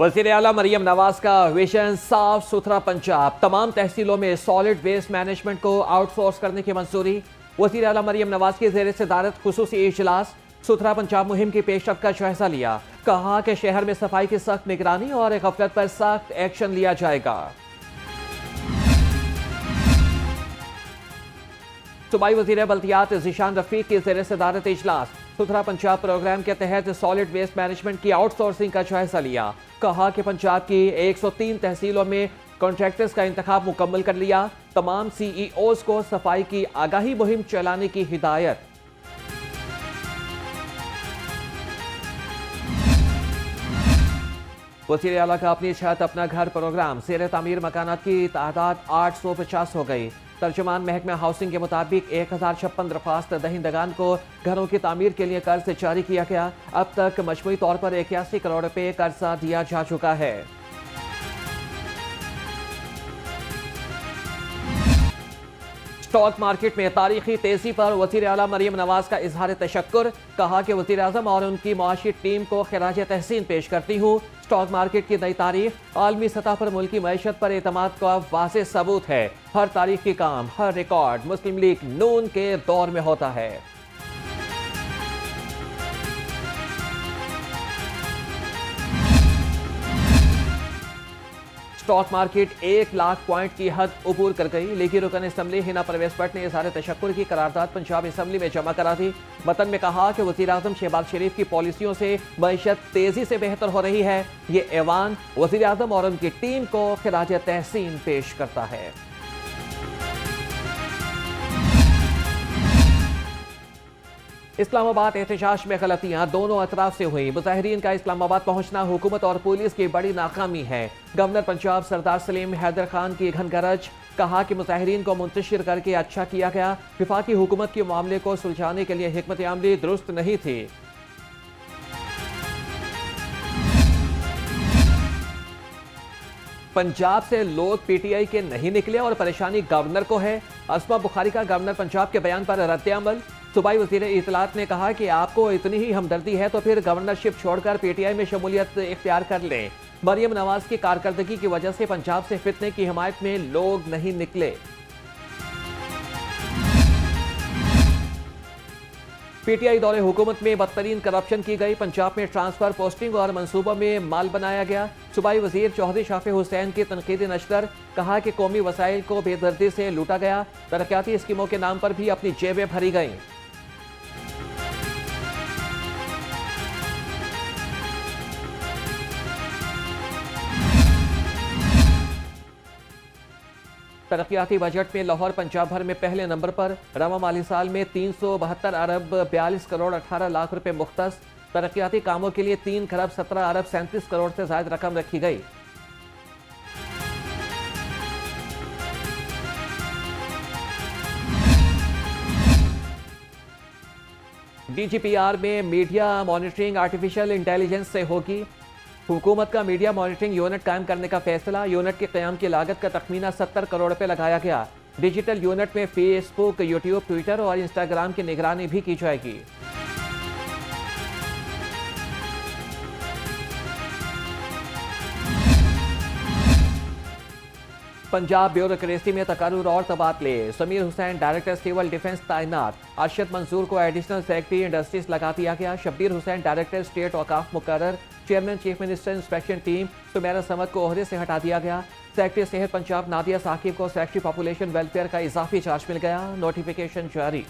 वज़ीर आला मरियम नवाज का विजन साफ सुथरा पंजाब, तमाम तहसीलों में सॉलिड वेस्ट मैनेजमेंट को आउटसोर्स करने की मंजूरी। वज़ीर आला मरियम नवाज की ज़ेर सदारत खुसूसी इजलास सुथरा पंजाब मुहिम की पेशरफ्त का जायजा लिया। कहा कि शहर में सफाई की सख्त निगरानी और गफलत पर सख्त एक्शन लिया जाएगा। सूबाई वज़ीर बल्दियात ज़ीशान रफीक की ज़ेर सदारत इजलास सुथरा पंजाब प्रोग्राम के तहत सॉलिड वेस्ट मैनेजमेंट की आउटसोर्सिंग का जायजा लिया। कहा कि पंजाब की 103 तहसीलों में कॉन्ट्रैक्टर्स का इंतखाब मुकम्मल कर लिया। तमाम CEOs को सफाई की आगाही मुहिम चलाने की हिदायत। वज़ीर आला का अपनी छत अपना घर प्रोग्राम ज़ेर तामीर मकानात की तादाद 850 हो गई। तर्जुमान महकमा हाउसिंग के मुताबिक 1056 दरख्वास्त दहिंदगान को घरों की तामीर के लिए कर्ज जारी किया गया। अब तक मजमूई तौर पर 81 करोड़ रुपए कर्जा दिया जा चुका है। स्टॉक मार्केट में तारीखी तेजी पर वज़ीर आला मरियम नवाज का इजहार तशक्कुर। कहा कि वज़ीर आज़म और उनकी मुआशी टीम को खिराज तहसीन पेश करती हूँ। स्टॉक मार्केट की नई तारीख आलमी सतह पर मुल्की मईशत पर एतमाद का वाज़ेह सबूत है। हर तारीखी काम, हर रिकॉर्ड मुस्लिम लीग नून के दौर में होता है। स्टॉक मार्केट 1 लाख पॉइंट की हद अबूर कर गई। लीगी रुकन असम्बली हिना परवेज भट्ट ने इजहार तशक्कुर की करारदाद पंजाब असम्बली में जमा करा दी। वतन में कहा कि वज़ीर आज़म शहबाज शरीफ की पॉलिसियों से मईशत तेजी से बेहतर हो रही है। ये ऐवान वज़ीर आज़म और उनकी टीम को खिराज तहसीन पेश करता है। इस्लामाबाद एहतजाज में गलतियां दोनों अतराफ से हुई। मुजाहिरीन का इस्लामाबाद पहुंचना हुकूमत और पुलिस की बड़ी नाकामी है। गवर्नर पंजाब सरदार सलीम हैदर खान की घनगरज। कहा कि मुजाहिरीन को मुंतशिर करके अच्छा किया गया। विफाकी हुकूमत के मामले को सुलझाने के लिए हिकमत अमली दुरुस्त नहीं थी। पंजाब से लोग PTI के नहीं निकले और परेशानी गवर्नर को है। अस्मा बुखारी का गवर्नर पंजाब के बयान पर रद्द-ए-अमल। सूबाई वज़ीर इत्तलात ने कहा कि आपको इतनी ही हमदर्दी है तो फिर गवर्नरशिप छोड़कर PTI में शमूलियत इख्तियार कर लें। मरियम नवाज की कारकर्दगी की वजह से पंजाब से फितने की हिमायत में लोग नहीं निकले। PTI दौरे हुकूमत में बदतरीन करप्शन की गई। पंजाब में ट्रांसफर, पोस्टिंग और मंसूबों में माल बनाया गया। सूबाई वजीर चौधरी शाफी हुसैन की तनकीदी नशर। कहा कि कौमी वसाइल को बेदर्दी से लूटा गया। तरक्याती स्कीमों के नाम पर भी अपनी जेबें भरी गईं। तरक्याती बजट में लाहौर पंजाब भर में पहले नंबर पर। रवा माली साल में 372 अरब 42 करोड़ 18 लाख रुपए मुख्तस। तरक्याती कामों के लिए 3 खरब 17 अरब 37 करोड़ से ज्यादा रकम रखी गई। DGPR में मीडिया मॉनिटरिंग आर्टिफिशियल इंटेलिजेंस से होगी। हुकूमत का मीडिया मॉनिटरिंग यूनिट कायम करने का फैसला। यूनिट के क़याम की लागत का तखमीना 70 करोड़ रुपए लगाया गया। डिजिटल यूनिट में फेसबुक, यूट्यूब, ट्विटर और इंस्टाग्राम की निगरानी भी की जाएगी। पंजाब ब्यूरोक्रेसी में तकर्रुर और तबादले। Sameer Hussain director civil defence तैनात। अरशद मंसूर को एडिशनल सेक्रेटरी इंडस्ट्रीज लगा दिया गया। शब्बीर हुसैन डायरेक्टर स्टेट औकाफ मुकर्रर। Chairman chief minister inspection team Sumera Samad को ओहदे से हटा दिया गया। सेक्रेटरी सेहत पंजाब नादिया साकिब को सेक्रेटरी पॉपुलेशन वेलफेयर का इजाफी चार्ज मिल गया। नोटिफिकेशन जारी।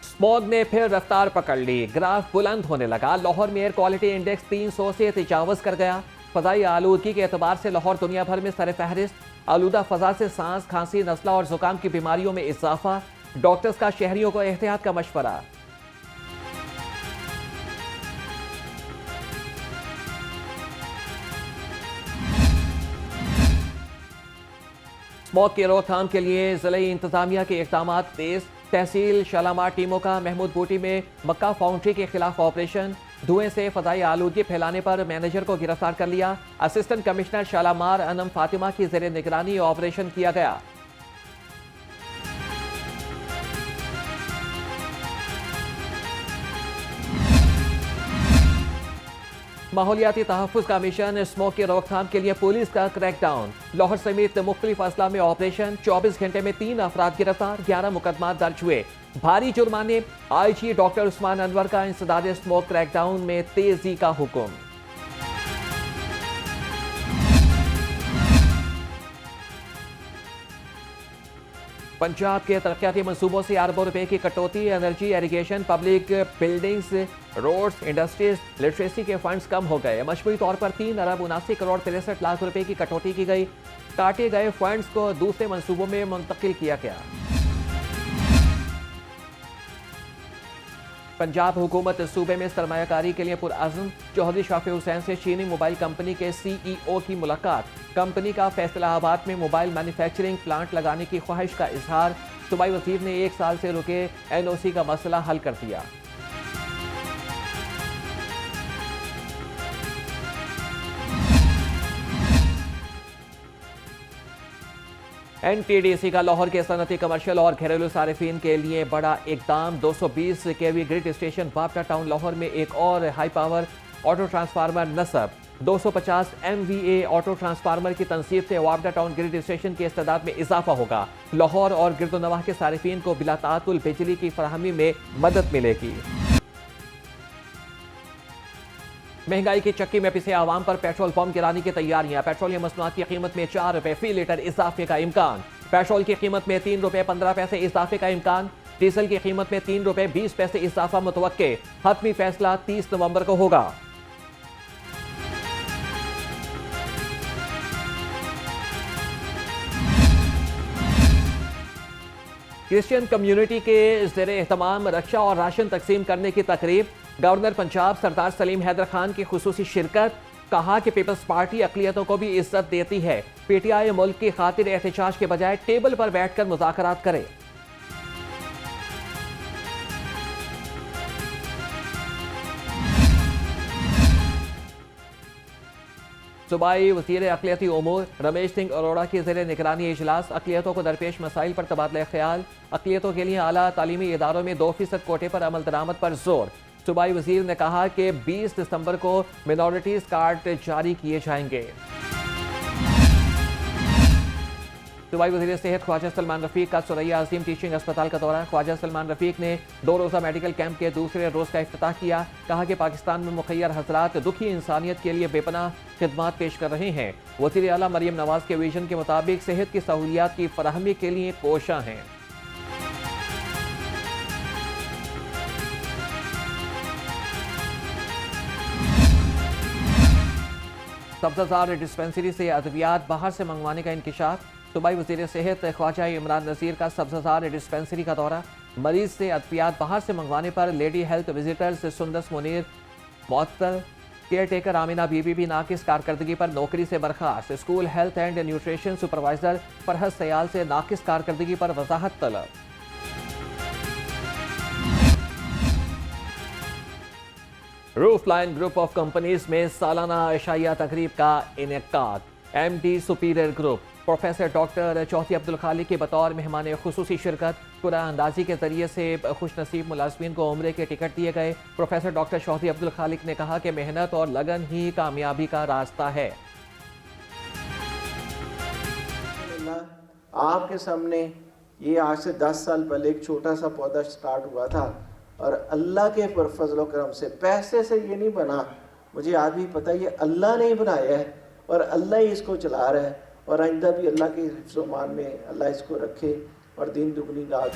स्मॉग ने फिर रफ्तार पकड़ ली। ग्राफ बुलंद होने लगा। लाहौर में एयर क्वालिटी इंडेक्स 300 से तजावज कर गया। फजाई आलूदगी के एतबार से लाहौर दुनिया भर में सरफहरिस्त। आलूदा फजा से सांस, खांसी, नज़ला और जुकाम की बीमारियों में इजाफा। डॉक्टर्स का शहरियों को एहतियात का मशवरा। स्मॉग की रोकथाम के लिए ज़िले इंतजामिया के इक़दाम तेज। तहसील शालामार टीमों का महमूद बूटी में मक्का फाउंड्री के खिलाफ ऑपरेशन। धुएं से फजाई आलूदगी फैलाने पर मैनेजर को गिरफ्तार कर लिया। असिस्टेंट कमिश्नर शालामार अनम फातिमा की ज़ेरे निगरानी ऑपरेशन किया गया। माहौलियाती तहफ़्फ़ुज़ का मिशन, स्मोक की रोकथाम के लिए पुलिस का क्रैकडाउन। लाहौर समेत मुख्तलिफ अजला में ऑपरेशन, 24 घंटे में 3 अफराद गिरफ्तार, 11 मुकदमा दर्ज हुए। भारी जुर्माने, IG डॉक्टर उस्मान अनवर का इंसदाद स्मोक क्रैकडाउन में तेजी का हुक्म। पंजाब के तरक्याती मंसूबों से अरबों रुपए की कटौती, energy, irrigation, public buildings, roads, industries, literacy के फंड्स कम हो गए। मजमूई तौर पर 3 अरब 79 करोड़ 63 लाख रुपए की कटौती की गई। काटे गए फंड्स को दूसरे मंसूबों में मुंतकिल किया गया। पंजाब हुकूमत सूबे में सरमायाकारी के लिए पुरअज़्म, चौधरी शाफी हुसैन से चीनी मोबाइल कंपनी के CEO की मुलाकात। कंपनी का फैसलाबाद में मोबाइल मैन्युफैक्चरिंग प्लांट लगाने की ख्वाहिश का इजहार। सूबाई वजीर ने 1 साल से रुके NOC का मसला हल कर दिया। NTDC का लाहौर के सनती, कमर्शियल और घरेलू सारिफिन के लिए बड़ा इकदाम। 220 kV ग्रिड स्टेशन वापटा टाउन लाहौर में एक और हाई पावर ऑटो ट्रांसफार्मर नस्ब। 250 MVA ऑटो ट्रांसफार्मर की तनसीब से वापटा टाउन ग्रिड स्टेशन की इस्तेदाद में इजाफा होगा। लाहौर और गिरदोनवाह के सारिफिन को बिला तातुल बिजली की फराहमी में मदद मिलेगी। महंगाई की चक्की में पिसे आवाम पर पेट्रोल पंप गिराने की तैयारियां। पेट्रोलियम मसनूआत की कीमत में 4 रुपए फी लीटर इजाफे का इम्कान। पेट्रोल की कीमत में 3 रुपए 15 पैसे इजाफे का इम्कान। डीजल की कीमत में 3 रुपए 20 पैसे इजाफा मुतवक्के। हतमी फैसला 30 नवंबर को होगा। क्रिश्चियन कम्युनिटी के ज़ेरे एहतमाम रक्षा और राशन तकसीम करने की तकरीब। गवर्नर पंजाब सरदार सलीम हैदर खान की खुसूसी शिरकत। कहा कि पीपल्स पार्टी अक़लियतों को भी इज्जत देती है। PTI मुल्क की खातिर एहतजाज के बजाय टेबल पर बैठकर मुज़ाकरात करे। सूबाई वज़ीर अक़लियती उमूर रमेश सिंह अरोड़ा की ज़ेरे निगरानी इजलास। अक़लियतों को दरपेश मसाइल पर तबादला ख्याल। अक़लियतों के लिए आला तालीमी इदारों में 2% कोटे पर अमल दरामद पर जोर। सूबाई वज़ीर ने कहा कि 20 दिसंबर को मिनॉरिटीज़ कार्ड जारी किए जाएंगे। सूबाई वज़ीर सेहत ख्वाजा सलमान रफ़ीक का सुरैया अज़ीम टीचिंग अस्पताल का दौरा। ख्वाजा सलमान रफ़ीक ने 2 रोज़ा मेडिकल कैंप के दूसरे रोज़ का इफ्तिताह किया। कहा कि पाकिस्तान में मुखय्यर हज़रात दुखी इंसानियत के लिए बेपनाह खिदमात पेश कर रहे हैं। वज़ीर आला मरियम नवाज के विजन के मुताबिक सेहत की सहूलियात की फराहमी के लिए कोशां हैं। सब्ज़ाजार डिस्पेंसरी से अद्वियात बाहर से मंगवाने का इंकिशाफ। सूबाई वज़ीर सेहत ख्वाजा इमरान नज़ीर का सब्ज़ाजार डिस्पेंसरी का दौरा। मरीज से अद्वियात बाहर से मंगवाने पर lady health visitors Sundas Munir मुअत्तल, केयर टेकर आमिना बीबी भी नाकिस कारकर्दगी पर नौकरी से बर्खास्त। School health and nutrition supervisor Farhat Sayal से नाकिस कारकर्दगी पर वजाहत तलब। Roof line group of companies में सालाना इशाइया तकरीब का इनेकाद। MD superior group professor doctor Chaudhry Abdul Khaliq के बतौर मेहमान खुसूसी शिरकत। कुरान अंदाजी के जरिए से खुश नसीब मुलाजमीन को उम्रे के टिकट दिए गए। प्रोफेसर डॉक्टर चौधरी अब्दुल खालिक ने कहा कि मेहनत और लगन ही कामयाबी का रास्ता है। आपके सामने ये आज से 10 साल पहले एक छोटा सा पौधा स्टार्ट हुआ था और अल्लाह के फजल करम से, पैसे से ये नहीं बना, मुझे आज भी पता है ये अल्लाह ने ही बनाया है और अल्लाह ही इसको चला रहा है और आइंदा भी अल्लाह के हिफ्ज़-ओ-मान में अल्लाह इसको रखे और दिन दुगनी रात।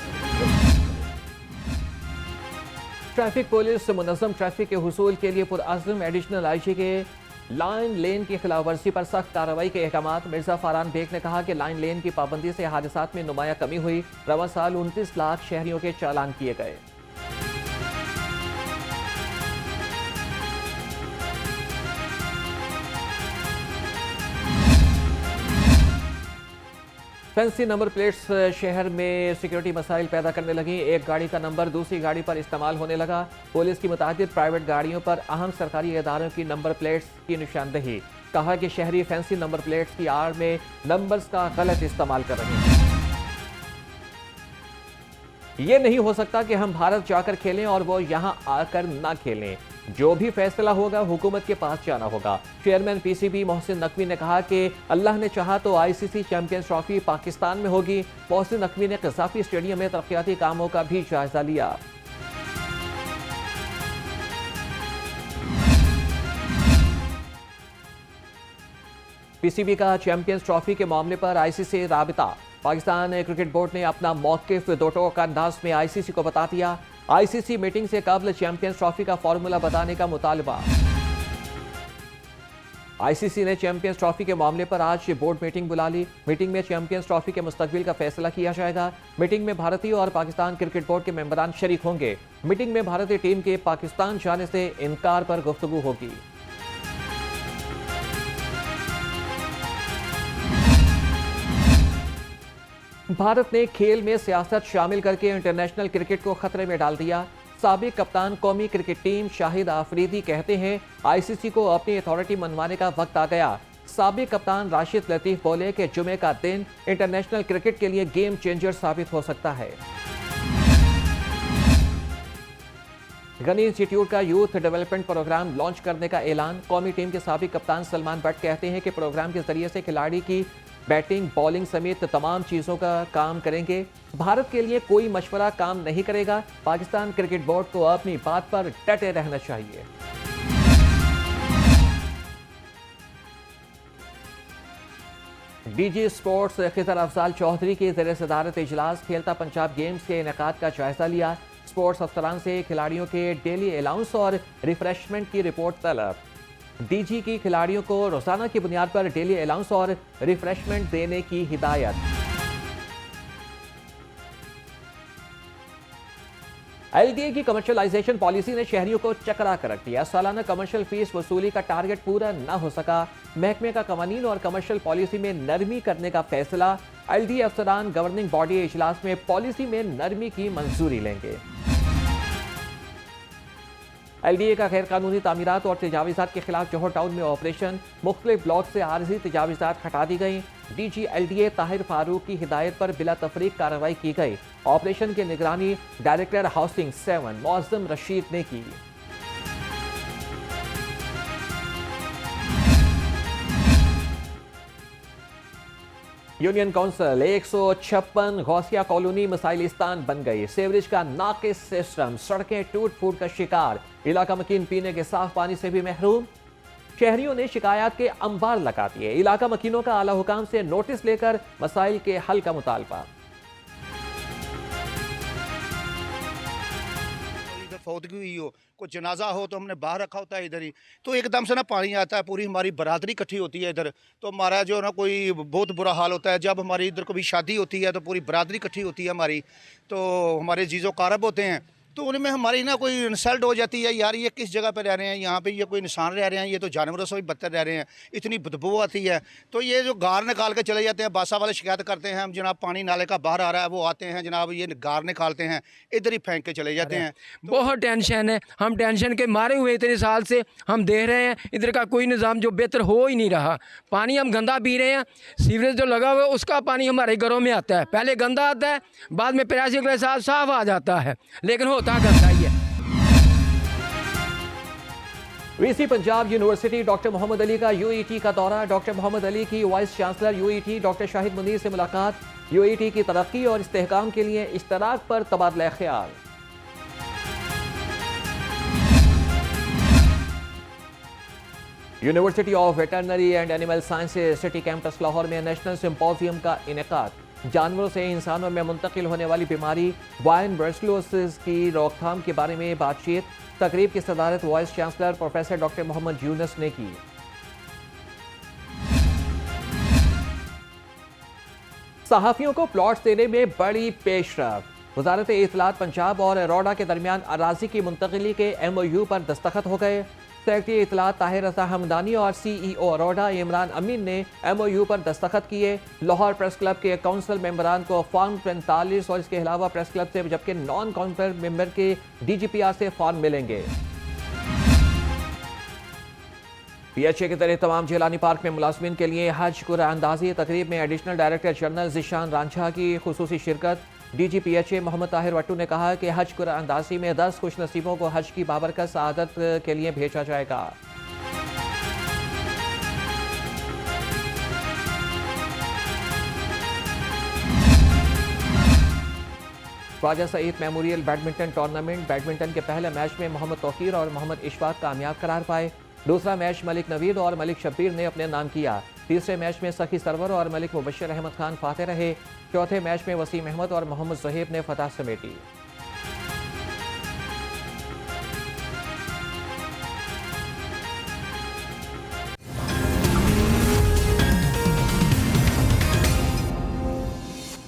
ट्रैफिक पुलिस मुनज़्ज़म ट्रैफिक के हुसूल के लिए पुरअज़्म। एडिशनल IG के लाइन लेन की खिलाफवर्जी पर सख्त कार्रवाई के अहकामात। मिर्जा फारान बेग ने कहा कि लाइन लेन की पाबंदी से हादसात में नुमाया कमी हुई। रवा साल 29 लाख शहरियों के चालान किए गए। फैंसी नंबर प्लेट्स शहर में सिक्योरिटी मसाइल पैदा करने लगी। एक गाड़ी का नंबर दूसरी गाड़ी पर इस्तेमाल होने लगा। पुलिस की मुताबिक प्राइवेट गाड़ियों पर अहम सरकारी इदारों की नंबर प्लेट्स की निशानदही। कहा कि शहरी फैंसी नंबर प्लेट्स की आड़ में नंबर्स का गलत इस्तेमाल कर रहे हैं। ये नहीं हो सकता कि हम भारत जाकर खेलें और वो यहां आकर ना खेलें। जो भी फैसला होगा हुकूमत के पास जाना होगा। चेयरमैन पीसीबी मोहसिन नकवी ने कहा कि अल्लाह ने चाहा तो आईसीसी चैंपियंस ट्रॉफी पाकिस्तान में होगी। मोहसिन नकवी ने कज़ाफी स्टेडियम में तरक्याती कामों का भी जायजा लिया। पीसीबी का चैंपियंस ट्रॉफी के मामले पर आईसीसी राबिता। पाकिस्तान क्रिकेट बोर्ड ने अपना मौकिफ दो टोक अंदाज में आईसीसी को बता दिया। आईसीसी मीटिंग से कबल चैंपियंस ट्रॉफी का फॉर्मूला बताने का मुतालबा। आईसीसी ने चैंपियंस ट्रॉफी के मामले पर आज बोर्ड मीटिंग बुला ली। मीटिंग में चैंपियंस ट्रॉफी के मुस्तकबिल का फैसला किया जाएगा। मीटिंग में भारतीय और पाकिस्तान क्रिकेट बोर्ड के मेंबरान शरीक होंगे। मीटिंग में भारतीय टीम के पाकिस्तान जाने से इनकार पर गुफ्तगू होगी। भारत ने खेल में सियासत शामिल करके इंटरनेशनल क्रिकेट को खतरे में डाल दिया। साबिक कप्तान कौमी क्रिकेट टीम शाहिद आफरीदी कहते हैं आईसीसी को अपनी अथॉरिटी मनवाने का वक्त आ गया। साबिक कप्तान राशिद लतीफ बोले कि जुमे का दिन इंटरनेशनल क्रिकेट के लिए गेम चेंजर साबित हो सकता है। गनी इंस्टीट्यूट का यूथ डेवलपमेंट प्रोग्राम लॉन्च करने का ऐलान। कौमी टीम के साबिक कप्तान सलमान बट कहते हैं कि प्रोग्राम के जरिए से खिलाड़ी की बैटिंग, बॉलिंग समेत तमाम चीजों का काम करेंगे। भारत के लिए कोई मशवरा काम नहीं करेगा। पाकिस्तान क्रिकेट बोर्ड को अपनी बात पर डटे रहना चाहिए। डीजी स्पोर्ट्स खिजर अफजाल चौधरी की ज़ेर सदारत इजलास खेलता पंजाब गेम्स के इनेकाद का जायजा लिया। स्पोर्ट्स अफसरान से खिलाड़ियों के डेली अलाउंस और रिफ्रेशमेंट की रिपोर्ट तलब। डीजी की खिलाड़ियों को रोजाना की बुनियाद पर डेली अलाउंस और रिफ्रेशमेंट देने की हिदायत। एलडीए की कमर्शियलाइजेशन पॉलिसी ने शहरियों को चकरा कर रख दिया। सालाना कमर्शियल फीस वसूली का टारगेट पूरा न हो सका। महकमे का कवानीन और कमर्शियल पॉलिसी में नरमी करने का फैसला। एलडीए अफसरान गवर्निंग बॉडी इजलास में पॉलिसी में नरमी की मंजूरी लेंगे। एलडीए का गैर कानूनी तामीरात और तजावीज़ात के खिलाफ जोहर टाउन में ऑपरेशन। मुख्तलिफ ब्लॉक से आर्जी तजावीज़ात हटा दी गई। डीजी एलडीए ताहिर फारूक की हिदायत पर बिला तफरीक कार्रवाई की गई। ऑपरेशन की निगरानी डायरेक्टर हाउसिंग 7 मौज़म रशीद ने की। यूनियन काउंसिल 156 गौसिया कॉलोनी मिसाइलिस्तान बन गई। सेवरेज का नाकिस सिस्टम, सड़कें टूट फूट का शिकार। इलाका मकीन पीने के साफ पानी से भी महरूम। शहरियों ने शिकायत के अंबार लगा दिए। इलाका मकीनों का आला हुकाम से नोटिस लेकर मसाइल के हल का मुतालबा। फौतगी हुई हो, कोई जनाजा हो तो हमने बाहर रखा होता है इधर ही, तो एकदम से ना पानी आता है, पूरी हमारी बरादरी इकट्ठी होती है इधर, तो हमारा जो ना कोई बहुत बुरा हाल होता है। जब हमारी इधर कभी शादी होती है तो पूरी बरादरी इकट्ठी होती है हमारी, तो हमारे जीजो कारब होते हैं, तो उनमें हमारी ना कोई इंसल्ट हो जाती है, यार ये किस जगह पे रह रहे हैं, यहाँ पे ये कोई इंसान रह रहे हैं, ये तो जानवरों से भी बदतर रह रहे हैं, इतनी बदबू आती है। तो ये जो गार निकाल के चले जाते हैं, बासा वाले शिकायत करते हैं, हम जनाब पानी नाले का बाहर आ रहा है, वो आते हैं जनाब ये गार निकालते हैं, इधर ही फेंक के चले जाते हैं। बहुत टेंशन है, हम टेंशन के मारे हुए इतने साल से हम देख रहे हैं इधर का कोई निज़ाम जो बेहतर हो ही नहीं रहा। पानी हम गंदा पी रहे हैं, सीवरेज जो लगा हुआ है उसका पानी हमारे घरों में आता है, पहले गंदा आता है, बाद में प्यासी के साथ साफ आ जाता है, लेकिन होता गंदा ही है। VC Punjab university doctor Mohammad Ali का यूईटी का दौरा। डॉक्टर मोहम्मद अली की vice chancellor UET doctor Shahid Munir से मुलाकात। यूईटी की तरक्की और इस्तेहकाम के लिए इश्तराक पर तबादला ख्याल। University of veterinary and animal sciences city campus Lahore में नेशनल सिंपोजियम का इनेकाद। जानवरों से इंसानों में मुंतकिल होने वाली बीमारी स्वाइन ब्रुसेलोसिस की रोकथाम के बारे में बातचीत। तकरीब की सदारत vice chancellor professor doctor Mohammad Yunus ने की। सहाफियों को प्लॉट्स देने में बड़ी पेशरफ। वजारत इत्तलात पंजाब और रोडा के दरमियान अराजी की मुंतकिली के MOU पर दस्तखत हो गए। सेक्रेटरी इत्तलात ताहिर रज़ा हमदानी और CEO रोडा इमरान अमीन ने MOU पर दस्तखत किए। लाहौर प्रेस क्लब के काउंसिल मेंबरान को फॉर्म 45 और इसके अलावा प्रेस क्लब से जबकि नॉन काउंसिल मेंबर के DGPR से फॉर्म मिलेंगे। PHA के तहत तमाम जिलानी पार्क में मुलाजमीन के लिए हज कुरान अंदाजी तकरीब में additional director general Zeeshan Ranjha की खुसूसी शिरकत। DGPHA मोहम्मद ताहिर वट्टू ने कहा कि हज कुरानंदाजी में 10 खुशनसीबों को हज की बाबरकत सआदत के लिए भेजा जाएगा। Khawaja Saeed memorial badminton tournament badminton के पहले मैच में मोहम्मद तौकीर और मोहम्मद इशफाक कामयाब करार पाए। दूसरा मैच मलिक नवीद और मलिक शब्बीर ने अपने नाम किया। तीसरे मैच में सखी सरवर और मलिक मुबशर अहमद खान फाते रहे। चौथे मैच में वसीम अहमद और मोहम्मद ज़हीब ने फतह समेटी।